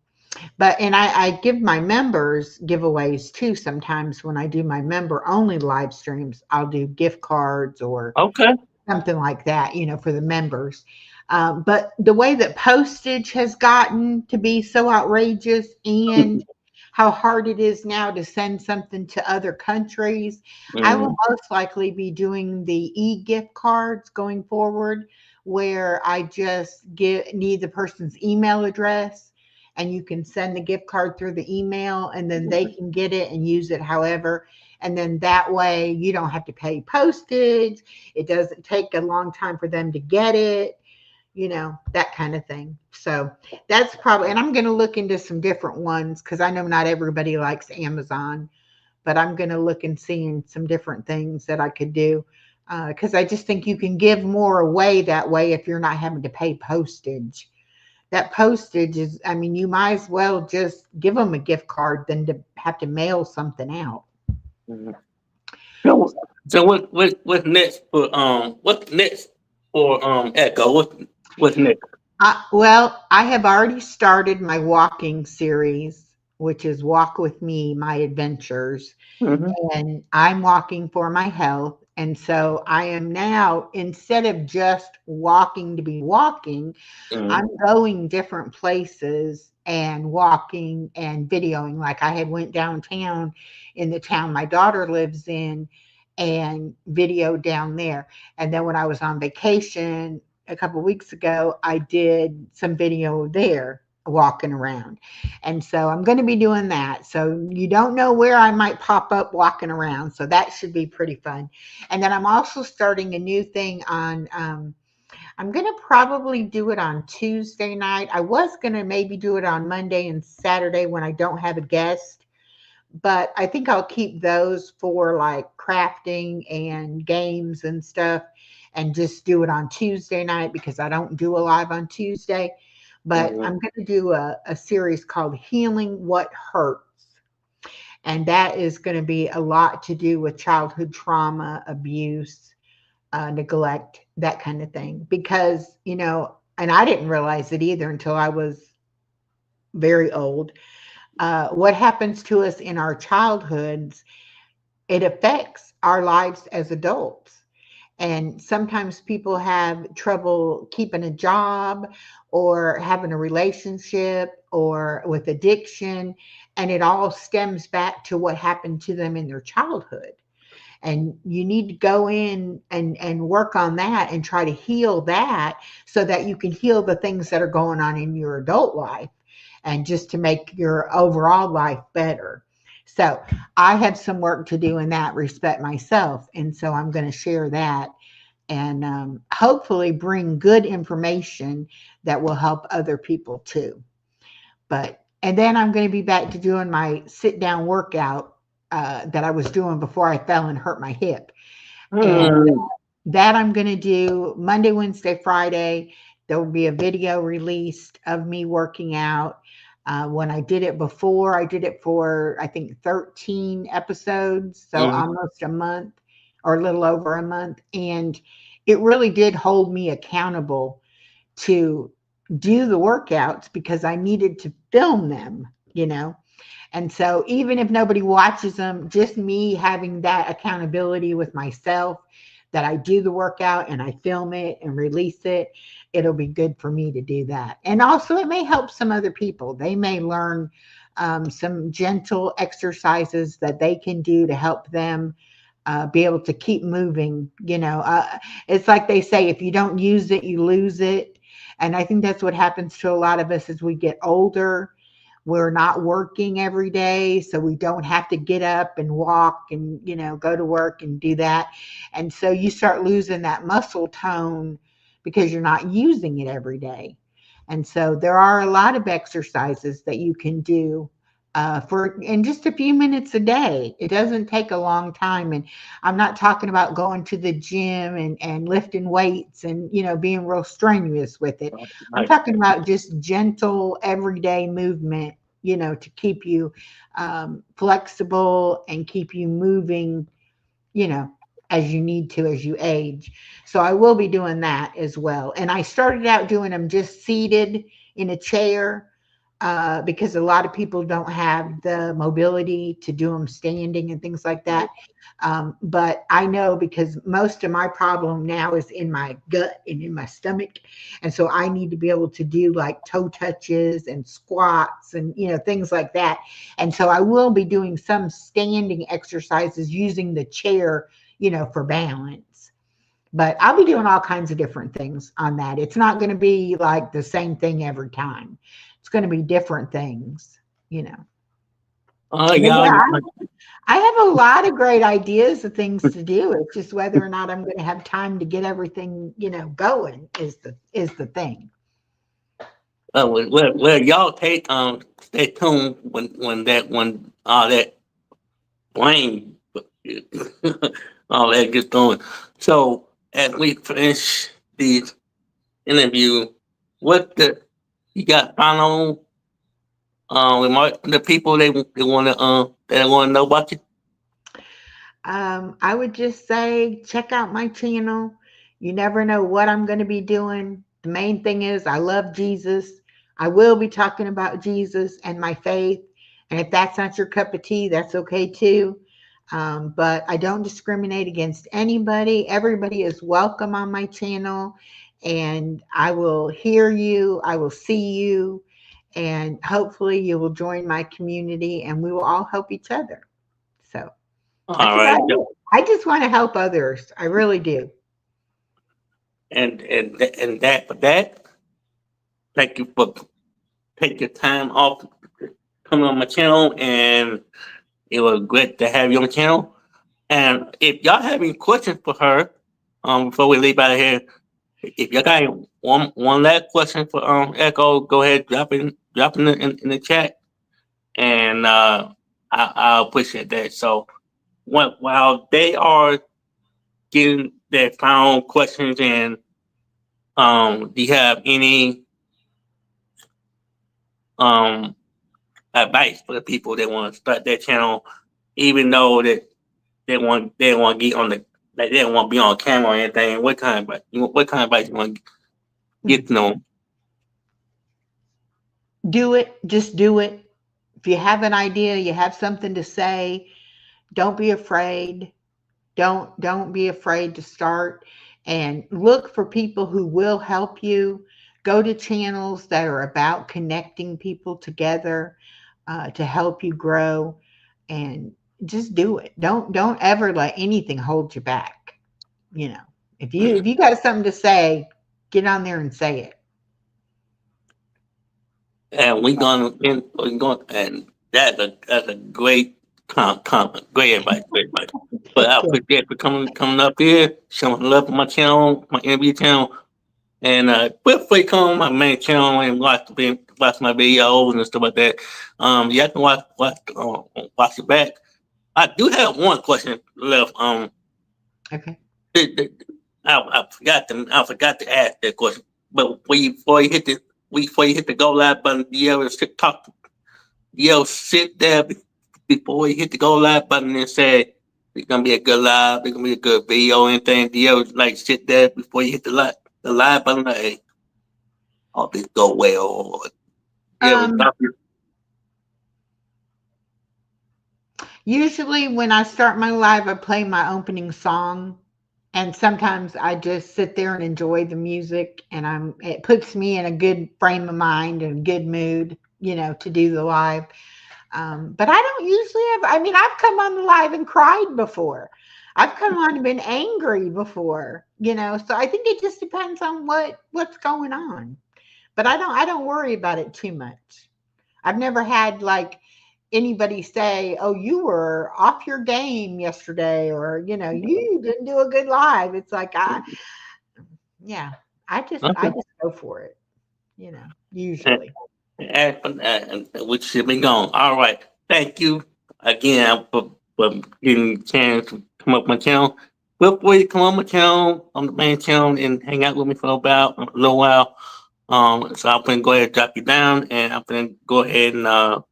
and I give my members giveaways too. Sometimes when I do my member only live streams, I'll do gift cards or Okay. something like that, for the members. But the way that postage has gotten to be so outrageous, and how hard it is now to send something to other countries, I will Mm-hmm. most likely be doing the e-gift cards going forward, where I just need the person's email address, and you can send the gift card through the email, and then they can get it and use it however. And then that way you don't have to pay postage. It doesn't take a long time for them to get it, that kind of thing. So that's probably, and I'm going to look into some different ones because I know not everybody likes Amazon, but I'm going to look and see some different things that I could do. Because I just think you can give more away that way if you're not having to pay postage. That postage is, I mean, you might as well just give them a gift card than to have to mail something out. Mm-hmm. So, so what's next for Echo? What's next? Well, I have already started my walking series, which is Walk with Me, My Adventures. Mm-hmm. And I'm walking for my health. And so I am now, instead of just walking to be walking, I'm going different places and walking and videoing. Like I had went downtown in the town my daughter lives in and videoed down there. And then when I was on vacation a couple of weeks ago, I did some video there walking around. And so I'm going to be doing that. So you don't know where I might pop up walking around. So that should be pretty fun. And then I'm also starting a new thing on I'm going to probably do it on Tuesday night. I was going to maybe do it on Monday and Saturday when I don't have a guest, but I think I'll keep those for like crafting and games and stuff and just do it on Tuesday night because I don't do a live on Tuesday. But Mm-hmm. I'm going to do a series called Healing What Hurts. And that is going to be a lot to do with childhood trauma, abuse, neglect, that kind of thing. Because, and I didn't realize it either until I was very old. What happens to us in our childhoods, it affects our lives as adults. And sometimes people have trouble keeping a job or having a relationship or with addiction. And it all stems back to what happened to them in their childhood. And you need to go in and work on that and try to heal that so that you can heal the things that are going on in your adult life and just to make your overall life better. So I have some work to do in that respect myself. And so I'm going to share that and hopefully bring good information that will help other people too. And then I'm going to be back to doing my sit down workout that I was doing before I fell and hurt my hip. And Mm-hmm. that I'm going to do Monday, Wednesday, Friday. There will be a video released of me working out. When I did it before, I did it for, I think, 13 episodes, so Mm-hmm. almost a month or a little over a month. And it really did hold me accountable to do the workouts because I needed to film them. And so even if nobody watches them, just me having that accountability with myself that I do the workout and I film it and release it, it'll be good for me to do that. And also, it may help some other people. They may learn some gentle exercises that they can do to help them be able to keep moving. It's like they say, if you don't use it, you lose it. And I think that's what happens to a lot of us as we get older. We're not working every day, so we don't have to get up and walk and, go to work and do that. And so you start losing that muscle tone because you're not using it every day. And so there are a lot of exercises that you can do for in just a few minutes a day. It doesn't take a long time. And I'm not talking about going to the gym and lifting weights and, being real strenuous with it. I'm Right. talking about just gentle, everyday movement, to keep you flexible and keep you moving, you know, as you need to as you age. So I will be doing that as well. And I started out doing them just seated in a chair because a lot of people don't have the mobility to do them standing and things like that. But I know because most of my problem now is in my gut and in my stomach. And so I need to be able to do like toe touches and squats and, things like that. And so I will be doing some standing exercises using the chair, for balance. But I'll be doing all kinds of different things on that. It's not going to be like the same thing every time. It's going to be different things, you know. But Yeah. yeah, I have a lot of great ideas of things to do. It's just whether or not I'm going to have time to get everything, going is the thing. Well, y'all take stay tuned when all that blame all that gets going. So as we finish the interview, what the you got final remark to the people they wanna know about you? I would just say check out my channel. You never know what I'm going to be doing. The main thing is I love Jesus. I will be talking about Jesus and my faith. And if that's not your cup of tea, that's okay too. But I don't discriminate against anybody. Everybody is welcome on my channel. And I will hear you. I will see you. And hopefully you will join my community and we will all help each other. So. That's All about right. it. I just want to help others. I really do. And that for that, thank you for taking your time off coming on my channel, and it was great to have you on the channel. And if y'all have any questions for her, before we leave out of here, if y'all got one last question for Echo, go ahead, drop in the chat, and I appreciate that. So while they are getting their final questions in, do you have any um advice for the people that want to start their channel, even though that they want to get on the like they don't want to be on camera or anything? What kind of advice you want to get to know? Do it. Just do it. If you have an idea, you have something to say, don't be afraid. Don't be afraid to start and look for people who will help you. Go to channels that are about connecting people together to help you grow and just do it. Don't ever let anything hold you back. You know, if you got something to say, get on there and say it. And we're going, and that's a great great advice, great advice. But I Okay. appreciate for coming up here, showing love for my channel, my interview channel, and feel free to come on my main channel and watch my videos and stuff like that. You have to watch it back. I do have one question left. Okay. the- the- I forgot to ask that question. But before you hit the go live button, you ever sit there before you hit the go live button and say it's gonna be a good live, it's gonna be a good video, anything? Do you ever like sit there before you hit the live button, like, hey, all this go well? Or you ever Um, stop? Usually when I start my live, I play my opening song. And sometimes I just sit there and enjoy the music and it puts me in a good frame of mind and a good mood, to do the live. But I don't usually have, I mean, I've come on the live and cried before. I've come on and been angry before, so I think it just depends on what's going on. But I don't worry about it too much. I've never had like anybody say, "Oh, you were off your game yesterday," or "You didn't do a good live." It's like yeah, I Okay. just go for it, And, usually. which should be gone. All right. Thank you again for getting a chance to come up my channel. Feel free to come on my channel, on the main channel, and hang out with me for about a little while. So I'm gonna go ahead and drop you down, and I'm gonna go ahead and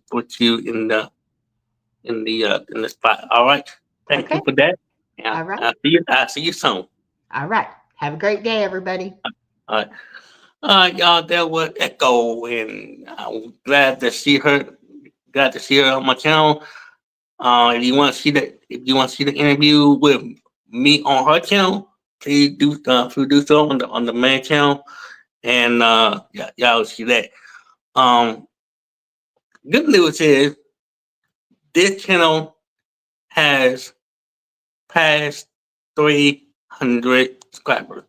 put you in the spot. All right. Thank you Okay. for that. Yeah. All right. I'll see you soon. All right. Have a great day, everybody. All right. Y'all, there was Echo, and I'm glad to see her on my channel. If you want to see the interview with me on her channel, please do so on the main channel, and yeah, y'all see that. Um, Good news is this channel has passed 300 subscribers.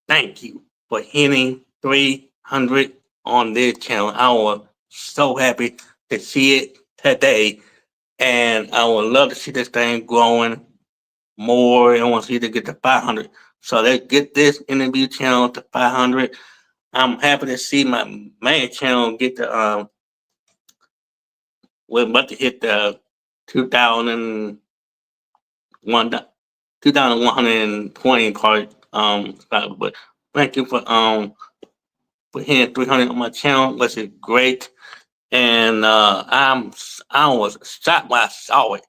Thank you for hitting 300 on this channel. I was so happy to see it today, and I would love to see this thing growing more. I want to see it to get to 500. So let's get this interview channel to 500. I'm happy to see my main channel get to we're about to hit the 2001 2120 part. But thank you for hitting 300 on my channel, which is great. And I was shocked when I saw it.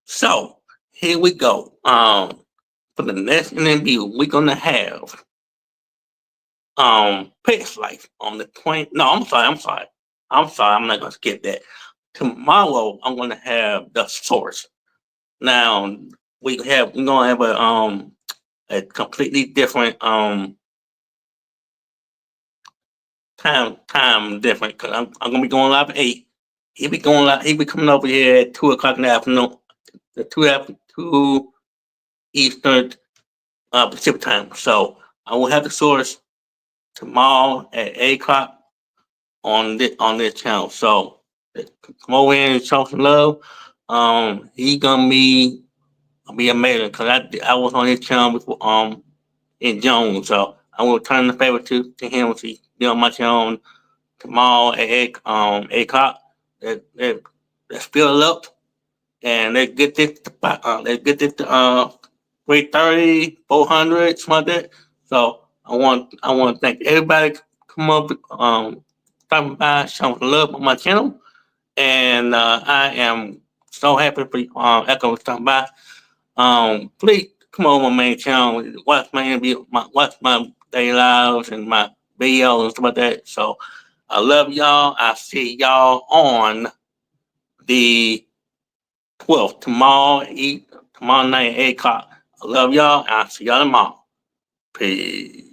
So here we go. For the next interview, we're gonna have Pix Life on the 20. No, I'm sorry. I'm not gonna skip that. Tomorrow, I'm gonna have the source. Now we're gonna have a completely different time different because I'm gonna be going live at 8. He'll be coming over here at 2 o'clock in the afternoon, the two Eastern Pacific time. So I will have the source tomorrow at 8 o'clock on this channel. So come over here and show some love. He gonna be amazing because I was on his channel before in June. So I will turn the favor to him to be on my channel tomorrow at 8 o'clock. Let's fill it up and let's get this to 330, 400, something like that. So I want to thank everybody come up stopping by, showing love on my channel, and I am so happy for Echo stopping by. Please come on my main channel, watch my interview, watch my daily lives and my videos and stuff like that. So I love y'all. I see y'all on the 12th tomorrow night at 8 o'clock. I love y'all. I'll see y'all tomorrow. Peace.